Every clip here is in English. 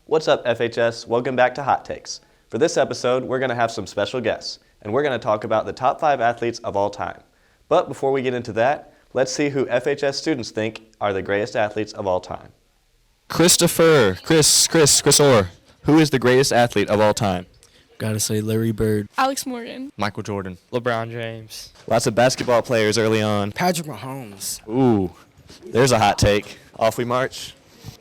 What's up, FHS? Welcome back to Hot Takes. For this episode, we're going to have some special guests, and we're going to talk about the top 5 athletes of all time. But before we get into that, let's see who FHS students think are the greatest athletes of all time. Chris Orr, who is the greatest athlete of all time? Gotta say Larry Bird. Alex Morgan. Michael Jordan. LeBron James. Lots of basketball players early on. Patrick Mahomes. Ooh, there's a hot take. Off we march.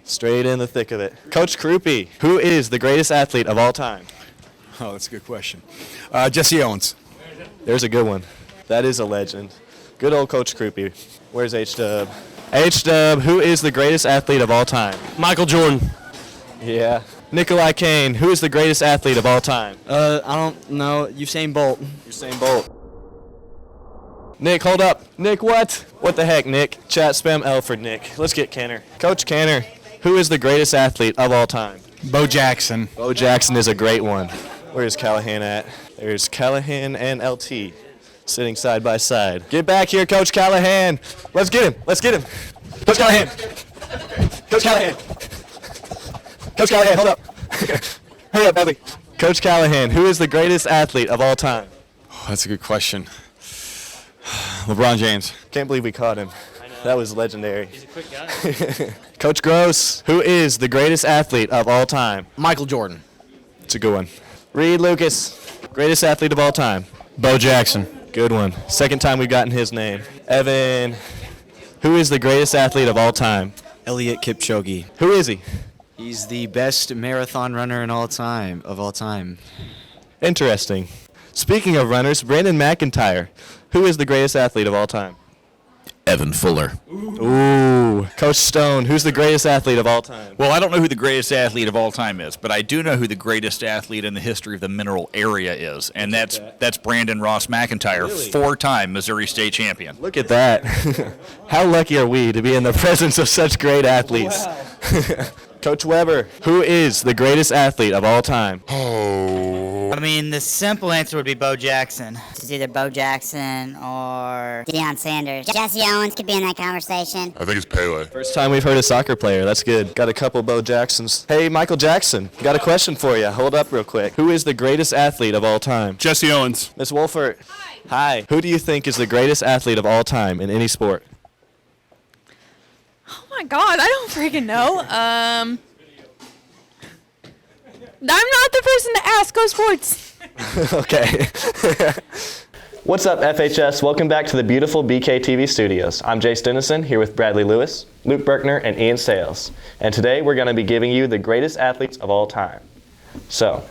Straight in the thick of it. Coach Krupe, who is the greatest athlete of all time? Oh, that's a good question. Jesse Owens. There's a good one. That is a legend. Good old Coach Krupe. Where's H-Dub? H-Dub, who is the greatest athlete of all time? Michael Jordan. Yeah. Nikolai Kane, who is the greatest athlete of all time? I don't know. Usain Bolt. Usain Bolt. Nick, hold up. Nick, what? What the heck, Nick? Chat spam L for Nick. Let's get Canner. Coach Canner, who is the greatest athlete of all time? Bo Jackson. Bo Jackson is a great one. Where's Callahan at? There's Callahan and LT sitting side by side. Get back here, Coach Callahan. Let's get him. Let's get him. Coach Callahan. Coach Callahan. Coach Callahan, hold up. Hurry up, Bradley. Coach Callahan, who is the greatest athlete of all time? Oh, that's a good question. LeBron James. Can't believe we caught him. I know. That was legendary. He's a quick guy. Coach Gross, who is the greatest athlete of all time? Michael Jordan. It's a good one. Reed Lucas, greatest athlete of all time. Bo Jackson. Good one. Second time we've gotten his name. Evan, who is the greatest athlete of all time? Elliot Kipchoge. Who is he? He's the best marathon runner of all time. Interesting. Speaking of runners, Brandon McIntyre, who is the greatest athlete of all time? Evan Fuller. Ooh. Coach Stone, who's the greatest athlete of all time? Well, I don't know who the greatest athlete of all time is, but I do know who the greatest athlete in the history of the mineral area is, and that's Brandon Ross McIntyre, Really? 4-time Missouri State champion. Look at that. How lucky are we to be in the presence of such great athletes? Wow. Coach Weber, who is the greatest athlete of all time? I mean, the simple answer would be Bo Jackson. It's either Bo Jackson or Deion Sanders. Jesse Owens could be in that conversation. I think it's Pele. First time we've heard a soccer player. That's good. Got a couple Bo Jacksons. Hey, Michael Jackson, got a question for you. Hold up real quick. Who is the greatest athlete of all time? Jesse Owens. Miss Wolfert. Hi. Who do you think is the greatest athlete of all time in any sport? Oh my God, I don't freaking know. I'm not the person to ask. Go sports. Okay. What's up, FHS? Welcome back to the beautiful BKTV studios. I'm Jace Denison, here with Bradley Lewis, Luke Berkner, and Ian Sales. And today we're going to be giving you the greatest athletes of all time. So,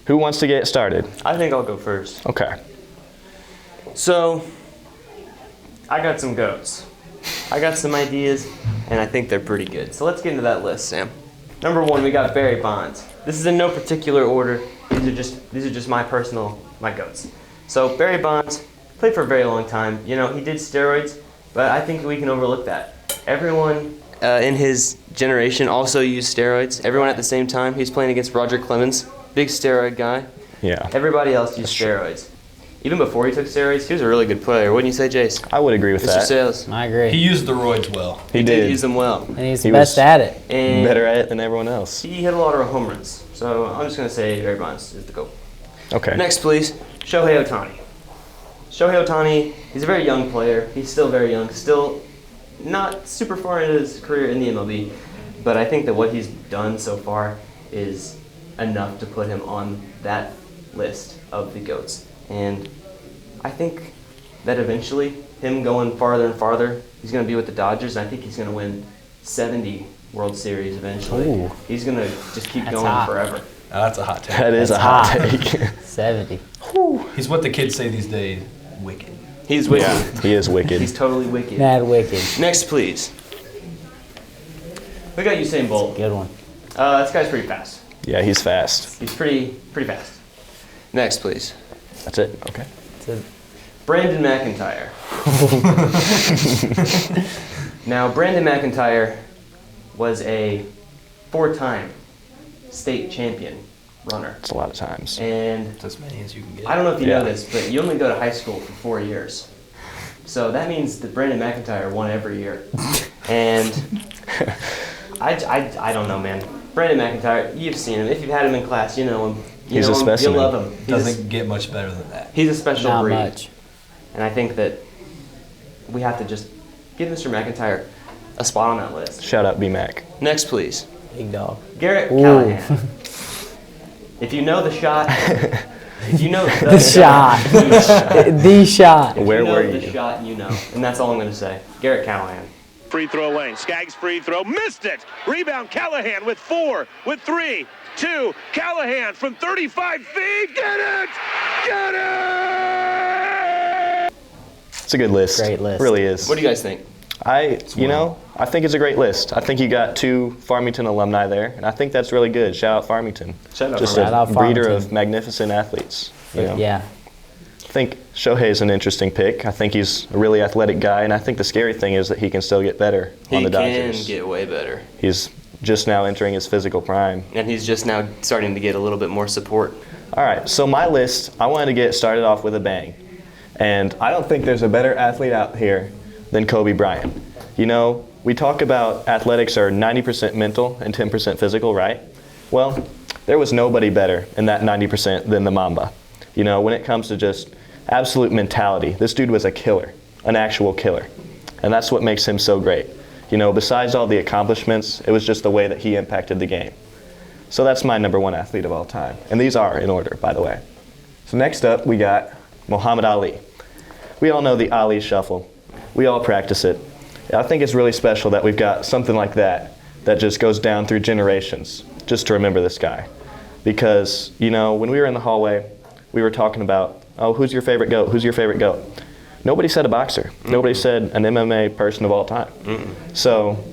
who wants to get started? I think I'll go first. Okay. So, I got some goats. I got some ideas, and I think they're pretty good. So let's get into that list, Sam. Number 1, we got Barry Bonds. This is in no particular order. These are just my goats. So Barry Bonds played for a very long time. You know, he did steroids, but I think we can overlook that. Everyone in his generation also used steroids. Everyone at the same time. He was playing against Roger Clemens, big steroid guy. Yeah. Everybody else used steroids. Even before he took steroids, he was a really good player. Wouldn't you say, Jace? I would agree with Mr. that. Sales. I agree. He used the roids well. He did use them well. And he's He the best was at it. And better at it than everyone else. he hit a lot of home runs. So I'm just going to say Barry Bonds is the GOAT. Okay. Next, please, Shohei Ohtani. Shohei Ohtani, he's a very young player. He's still very young, still not super far into his career in the MLB. But I think that what he's done so far is enough to put him on that list of the GOATs. And I think that eventually, him going farther and farther, he's going to be with the Dodgers, and I think he's going to win 70 World Series eventually. Ooh. He's going to just keep That's going hot. forever. That's a hot take. That is That's a hot hot. take. 70. He's what the kids say these days, wicked. He's wicked. Yeah, he is wicked. He's totally wicked. Mad wicked. Next, please. We got Usain Bolt. Good one. This guy's pretty fast. Yeah, he's fast. He's pretty fast. Next, please. That's it. Okay. Brandon McIntyre. Now, Brandon McIntyre was a 4-time state champion runner. It's a lot of times. And It's as many as you can get. I don't know if you Yeah. know this, but you only go to high school for 4 years. So that means that Brandon McIntyre won every year. And I don't know, man. Brandon McIntyre, you've seen him. If you've had him in class, you know him. You He's know a him, specimen. you love him. Doesn't get much better than that. He's a special Not breed. much. And I think that we have to just give Mr. McIntyre a spot on that list. Shout out B-Mac. Next, please. Big dog. Garrett Callahan. If you know the shot, if you know the shot. The shot. Where were the you? shot, you know. And that's all I'm going to say. Garrett Callahan. Free throw lane. Skaggs free throw. Missed it. Rebound. Callahan with 4, with 3, 2. Callahan from 35 feet. Get it! Get it! It's a good list. Great list. It really is. What do you guys think? I think it's a great list. I think you got 2 Farmington alumni there, and I think that's really good. Shout out Farmington. Shout out Just Farmington. a Shout out breeder Farmington. of magnificent athletes. You know? Yeah. I think Shohei's an interesting pick. I think he's a really athletic guy, and I think the scary thing is that he can still get better on the Dodgers. He can get way better. He's just now entering his physical prime. And he's just now starting to get a little bit more support. All right, so my list, I wanted to get started off with a bang. And I don't think there's a better athlete out here than Kobe Bryant. You know, we talk about athletics are 90% mental and 10% physical, right? Well, there was nobody better in that 90% than the Mamba. You know, when it comes to just absolute mentality, this dude was a killer, an actual killer. And that's what makes him so great. You know, besides all the accomplishments, it was just the way that he impacted the game. So that's my number 1 athlete of all time. And these are in order, by the way. So next up, we got Muhammad Ali. We all know the Ali Shuffle. We all practice it. I think it's really special that we've got something like that just goes down through generations, just to remember this guy. Because, you know, when we were in the hallway, we were talking about, oh, who's your favorite GOAT? Who's your favorite GOAT? Nobody said a boxer. Nobody said an MMA person of all time. So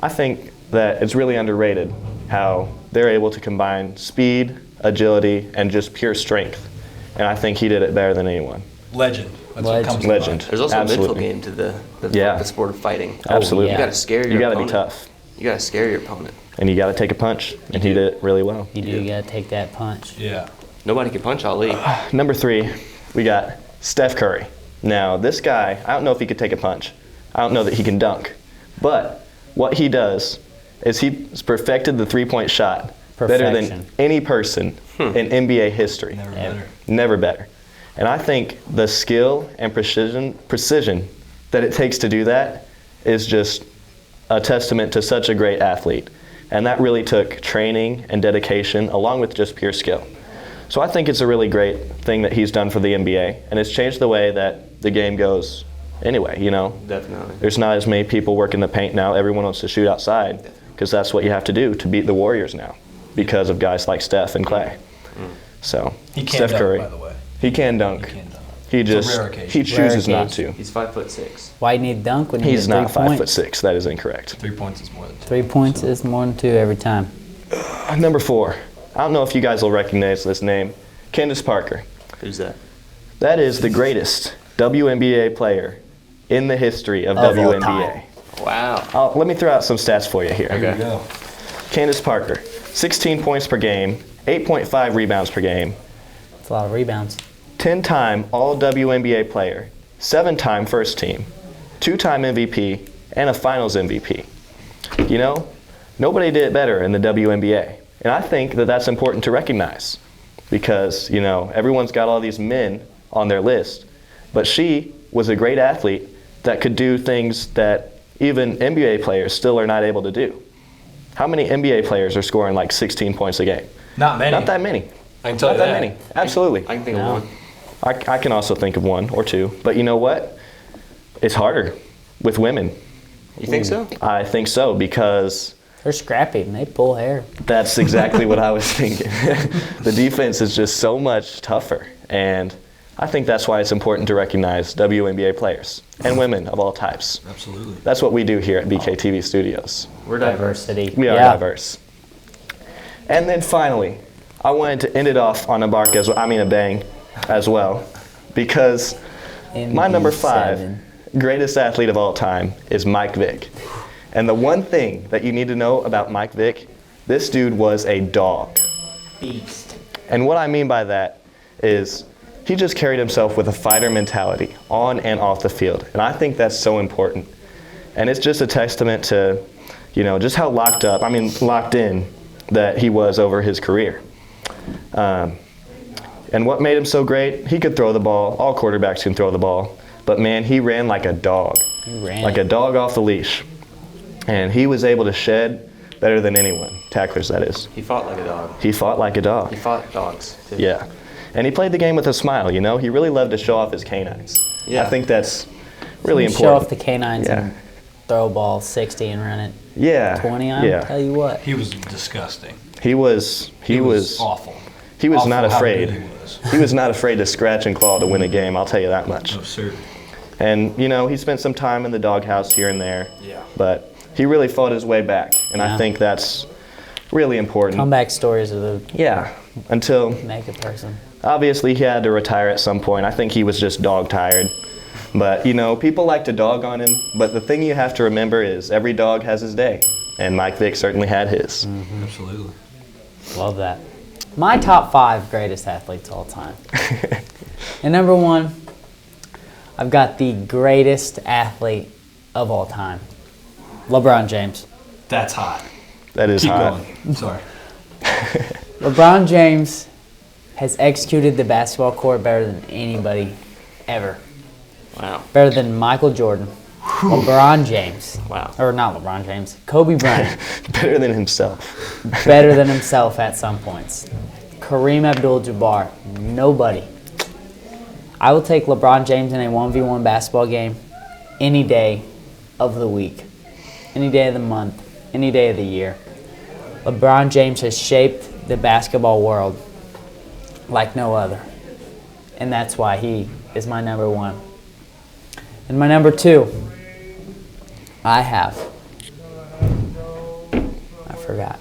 I think that it's really underrated how they're able to combine speed, agility, and just pure strength. And I think he did it better than anyone. Legend. That's what comes to Legend. mind. There's also Absolutely. a mental game to the Yeah. sport of fighting. Absolutely. You got to scare your You got to opponent. be tough. You got to scare your opponent. And you got to take a punch. And he did it really well. You do got to take that punch. Yeah. Nobody can punch Ali. Number 3, we got Steph Curry. Now, this guy, I don't know if he could take a punch. I don't know that he can dunk. But what he does is he's perfected the three-point shot better than Perfection. any person in NBA history. Never better. Never better. And I think the skill and precision that it takes to do that is just a testament to such a great athlete. And that really took training and dedication along with just pure skill. So I think it's a really great thing that he's done for the NBA, and it's changed the way that the game goes anyway, you know. Definitely. There's not as many people working the paint now. Everyone wants to shoot outside because that's what you have to do to beat the Warriors now because of guys like Steph and Clay. So He can Steph dunk, Curry. by the way. He can dunk. He can dunk. He It's a just rare occasion. he chooses Rare not occasion. to. He's 5'6". Why you need dunk when you He's get not 3 points? 5'6". That is incorrect. 3 points is more than 2. 3 points is more than 2 every time. Number 4. I don't know if you guys will recognize this name. Candace Parker. Who's that? That is the greatest WNBA player in the history of Of all WNBA. time. Wow. Let me throw out some stats for you here. There you go. Candace Parker, 16 points per game, 8.5 rebounds per game, It's a lot of rebounds. 10-time All-WNBA player, 7-time first team, 2-time MVP, and a Finals MVP. You know, nobody did it better in the WNBA. And I think that that's important to recognize because, you know, everyone's got all these men on their list, but she was a great athlete that could do things that even NBA players still are not able to do. How many NBA players are scoring like 16 points a game? Not many. Not that many. I can tell Not you that that. many. Absolutely. I can think No. of one. I can also think of 1 or 2, but you know what? It's harder with women. You think so? I think so because They're scrappy and they pull hair. that's exactly what I was thinking. The defense is just so much tougher, and I think that's why it's important to recognize WNBA players and women of all types. Absolutely. That's what we do here at BKTV Studios. We're diverse. Diversity. We are Yeah. diverse. And then finally, I wanted to end it off on a bang as well, because my number 5 MB7. greatest athlete of all time is Mike Vick. And the one thing that you need to know about Mike Vick, this dude was a dog. Beast. And what I mean by that is he just carried himself with a fighter mentality on and off the field. And I think that's so important. And it's just a testament to, you know, just how locked in that he was over his career. And what made him so great, he could throw the ball. All quarterbacks can throw the ball. But, man, he ran like a dog. Like a dog off the leash. And he was able to shed better than anyone. Tacklers, that is. He fought like a dog. He fought like a dog. He fought dogs, too. Yeah. And he played the game with a smile, you know? He really loved to show off his canines. Yeah. I think that's really important. Show off the canines Yeah. and throw a ball 60 and run it Yeah. 20. I tell you what. He was disgusting. He was awful. He was Awful not how afraid. good he was. He was not afraid to scratch and claw to win a game, I'll tell you that much. No, sir. And, you know, he spent some time in the doghouse here and there. Yeah. But he really fought his way back. And I Yeah. think that's really important. Comeback stories are the Yeah. Until, make a person. obviously, he had to retire at some point. I think he was just dog tired. But, you know, people like to dog on him. But the thing you have to remember is every dog has his day. And Mike Vick certainly had his. Absolutely. Love that. My top 5 greatest athletes of all time. And number 1, I've got the greatest athlete of all time, LeBron James. That's hot. That is Keep hot. going. I'm sorry. LeBron James has executed the basketball court better than anybody ever. Wow. Better than Michael Jordan, LeBron James. Wow. Or not LeBron James, Kobe Bryant. Better than himself. Better than himself at some points. Kareem Abdul-Jabbar, nobody. I will take LeBron James in a 1v1 basketball game any day of the week, any day of the month, any day of the year. LeBron James has shaped the basketball world like no other. And that's why he is my number 1. And my number 2, I forgot.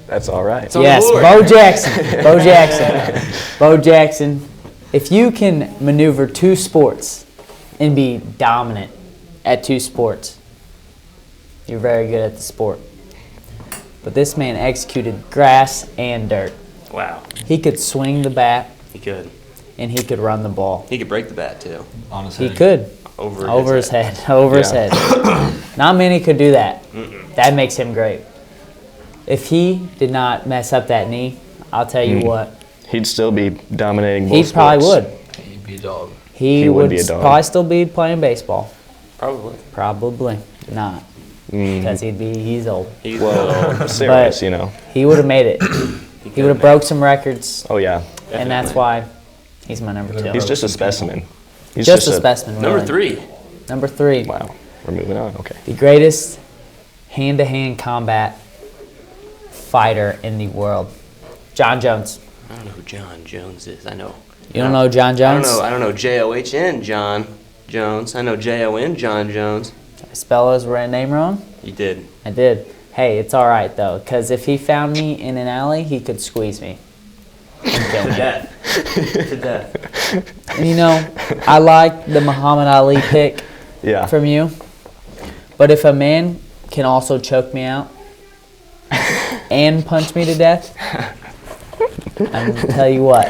That's all right. Yes, Bo Jackson. Bo Jackson. Bo Jackson. If you can maneuver 2 sports and be dominant at 2 sports, you're very good at the sport. But this man executed grass and dirt. Wow. He could swing the bat. He could. And he could run the ball. He could break the bat, too. On his He head. could. Over his head. Over his head. Not many could do that. That makes him great. If he did not mess up that knee, I'll tell you what. He'd still be dominating both He probably sports. would. He'd be a dog. He would would be a dog. probably still be playing baseball. Probably. Probably not. Because he's old. He's Well, serious, But- you know. He would have made it. He would have broke some records, Oh, yeah. and that's why he's my number 2. He's just a specimen. He's just a specimen. Number really. 3. Number 3. Wow. We're moving on. Okay. The greatest hand-to-hand combat fighter in the world, John Jones. I don't know who John Jones is. I know. You don't know John Jones? I don't know John John Jones. I know Jon John Jones. Did I spell his name wrong? You did. I did. Hey, it's all right though, because if he found me in an alley, he could squeeze me. And kill To me. death. To death. And you know, I like the Muhammad Ali pick Yeah. from you, but if a man can also choke me out and punch me to death, I'm gonna tell you what.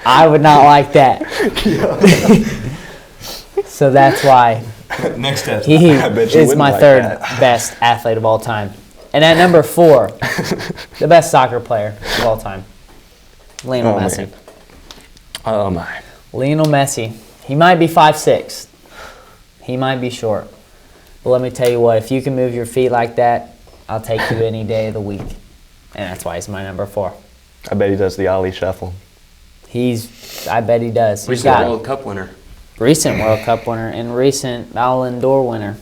I would not like that. So that's why Next test. he I bet you is wouldn't my like third that. best athlete of all time. And at number 4, the best soccer player of all time, Lionel Oh, Messi. man. Oh, my. Lionel Messi. He might be 5'6". He might be short. But let me tell you what, if you can move your feet like that, I'll take you any day of the week. And that's why he's my number 4. I bet he does the Ollie shuffle. I bet he does. He's Recent got World Cup winner. recent World Cup winner and recent Ballon d'Or winner,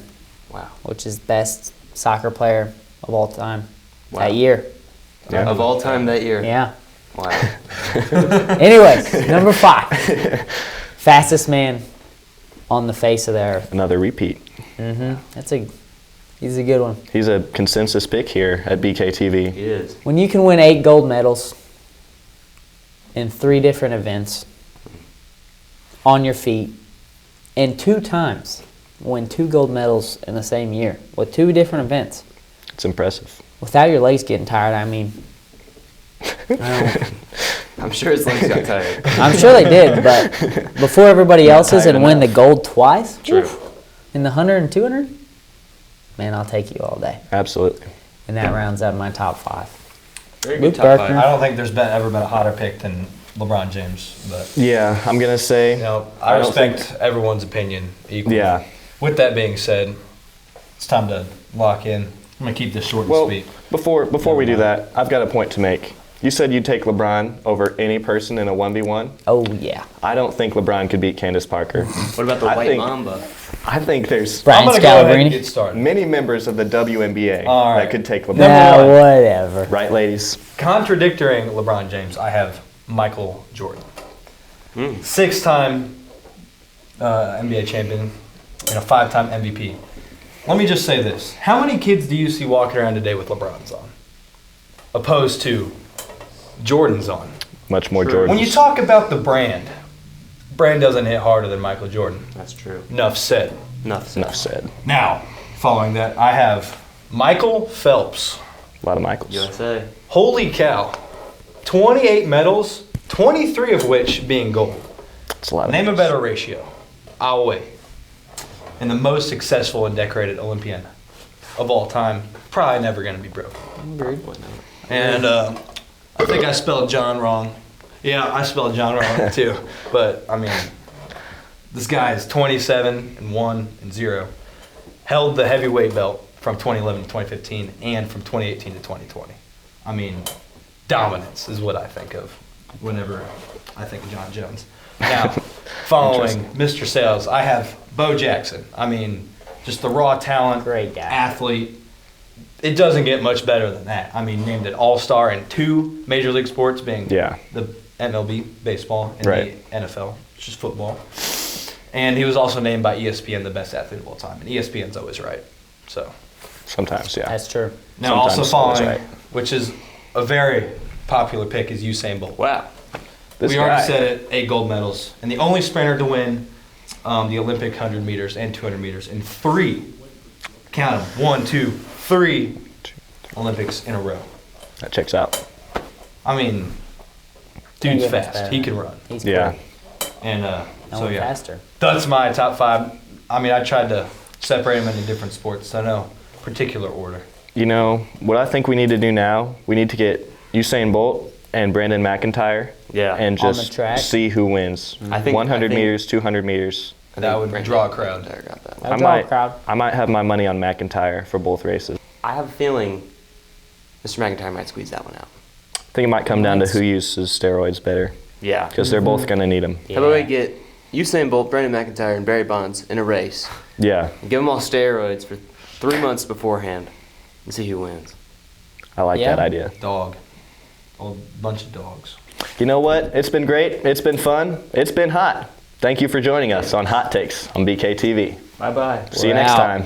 Wow. which is best soccer player of all time Wow. that year. Yeah. Of all time that year. Yeah. Wow. Anyways, number 5. Fastest man on the face of the earth. Another repeat. He's a good one. He's a consensus pick here at BKTV. He is. When you can win 8 gold medals in 3 different events on your feet, and 2 times win 2 gold medals in the same year with 2 different events, It's impressive. without your legs getting tired, I mean, I'm sure his legs got tired. I'm sure they did, but before everybody else's tired and win the enough. gold twice, True. oof, in the 100 and 200, man, I'll take you all day. Absolutely. And that rounds up my top 5. Very Luke good top Berkner. I don't think there's ever been a hotter pick than LeBron James, but Yeah, I'm gonna say. you know, I don't respect everyone's opinion equally. Yeah. With that being said, it's time to lock in. I'm gonna keep this short and Well, sweet. before we do that, I've got a point to make. You said you'd take LeBron over any person in a 1v1. Oh, yeah. I don't think LeBron could beat Candace Parker. What about the I White think- Mamba? I think there's Brian I'm gonna go ahead and Scalabrine. get started. many members of the WNBA All right. that could take LeBron. Nah, one. whatever. Right, ladies? Contradicting LeBron James, I have Michael Jordan. 6-time NBA champion and a 5-time MVP. Let me just say this. How many kids do you see walking around today with LeBrons on? Opposed to Jordan's on. Much more True. Jordan. When you talk about the brand doesn't hit harder than Michael Jordan. That's true. Enough said. Enough. Enough said. Now, following that, I have Michael Phelps. A lot of Michaels. USA. Holy cow. 28 medals, 23 of which being gold. It's a lot of Name a medals. better ratio. I'll wait. And the most successful and decorated Olympian of all time, probably never going to be broken. And I think I spelled John wrong. Yeah, I spelled John wrong too. But I mean, this guy is 27-1-0. Held the heavyweight belt from 2011 to 2015 and from 2018 to 2020. I mean, dominance is what I think of whenever I think of John Jones. Now, following Mr. Sales, I have Bo Jackson. I mean, just the raw talent, Great guy. athlete. It doesn't get much better than that. I mean, named an all-star in 2 major league sports, being Yeah. the MLB, baseball, and Right. the NFL, which is football. And he was also named by ESPN the best athlete of all time. And ESPN's always right. So Sometimes, yeah. That's true. now also Sometimes following, always right. which is a very popular pick, is Usain Bolt. Wow. This We already guy. said it, 8 gold medals, and the only sprinter to win the Olympic 100 meters and 200 meters in 3, count them, 1, 2, 3 Olympics in a row. That checks out. I mean, Can't dude's get much fast. better. He can run. He's Yeah. quick. And No so one yeah, faster. that's my top 5. I mean, I tried to separate them into different sports, so no particular order. You know, what I think we need to do now, we need to get Usain Bolt and Brandon McIntyre Yeah. and On the just track. see who wins. I think- 100 I think- meters, 200 meters. That would draw a crowd. There, got that. That'll draw a crowd. I might have my money on McIntyre for both races. I have a feeling Mr. McIntyre might squeeze that one out. I think it might come down to who uses steroids better Yeah. because they're both going to need them. How about we get Usain Bolt, Brandon McIntyre, and Barry Bonds in a race? Yeah, And give them all steroids for 3 months beforehand and see who wins. I like Yeah. that idea. Dog. A bunch of dogs. You know what? It's been great. It's been fun. It's been hot. Thank you for joining us on Hot Takes on BKTV. Bye-bye. See you We're next out. time.